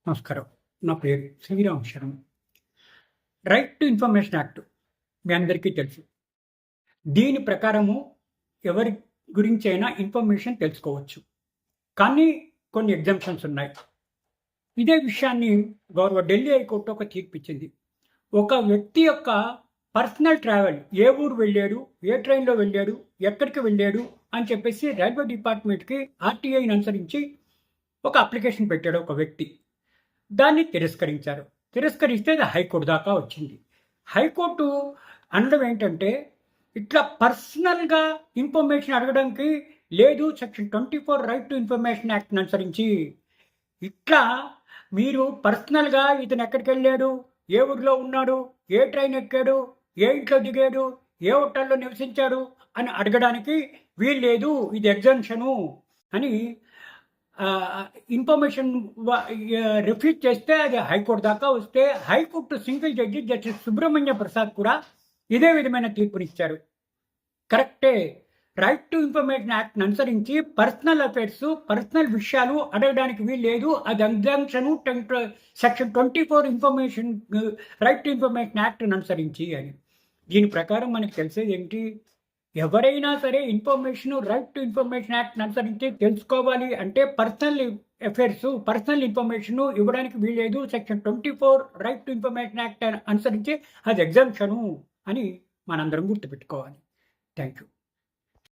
నమస్కారం. నా పేరు Sriram Sharma. Right to information act మీ అందరికీ తెలుసు. దీని ప్రకారము ఎవరి గురించైనా ఇన్ఫర్మేషన్ తెలుసుకోవచ్చు. కానీ కొన్ని ఎగ్జామ్షన్స్ ఉన్నాయి. ఇదే విషయాన్ని గౌరవ ఢిల్లీ హైకోర్టు ఒక తీర్పు ఇచ్చింది. ఒక వ్యక్తి యొక్క పర్సనల్ ట్రావెల్, ఏ ఊరు వెళ్ళాడు, ఏ ట్రైన్లో వెళ్ళాడు, ఎక్కడికి వెళ్ళాడు అని చెప్పేసి రైల్వే డిపార్ట్మెంట్కి ఆర్టీఐని అనుసరించి ఒక అప్లికేషన్ పెట్టాడు ఒక వ్యక్తి. దాన్ని తిరస్కరించారు. తిరస్కరిస్తే అది హైకోర్టు దాకా వచ్చింది. హైకోర్టు అనడం ఏంటంటే, ఇట్లా పర్సనల్గా ఇన్ఫర్మేషన్ అడగడానికి లేదు, సెక్షన్ 24 రైట్ టు ఇన్ఫర్మేషన్ యాక్ట్ని అనుసరించి. ఇట్లా మీరు పర్సనల్గా ఇతను ఎక్కడికి వెళ్ళాడు, ఏ ఊరిలో ఉన్నాడు, ఏ ట్రైన్ ఎక్కాడు, ఏ ఇంట్లో దిగాడు, ఏ హోటల్లో నివసించాడు అని అడగడానికి వీల్లేదు, ఇది ఎగ్జామ్షను అని ఇన్ఫర్మేషన్ రిఫ్యూజ్ చేస్తే అది హైకోర్టు దాకా వస్తే, high court single judge justice Subrahmanya Prasad కూడా ఇదే విధమైన తీర్పునిచ్చారు. కరెక్టే, రైట్ టు ఇన్ఫర్మేషన్ యాక్ట్ని అనుసరించి పర్సనల్ అఫైర్స్, పర్సనల్ విషయాలు అడగడానికి వీల్లేదు, అది exemption section 24 information right to information యాక్ట్ని అనుసరించి అని. దీని ప్రకారం మనకి తెలిసేది ఏంటి, ఎవరైనా సరే ఇన్ఫర్మేషన్ రైట్ టు ఇన్ఫర్మేషన్ యాక్ట్ని అనుసరించి తెలుసుకోవాలి అంటే పర్సనల్ అఫైర్స్, పర్సనల్ ఇన్ఫర్మేషన్ ఇవ్వడానికి వీలేదు, section 24 right to information act అనుసరించి అది ఎగ్జామ్షను అని మనందరం గుర్తుపెట్టుకోవాలి. Thank you.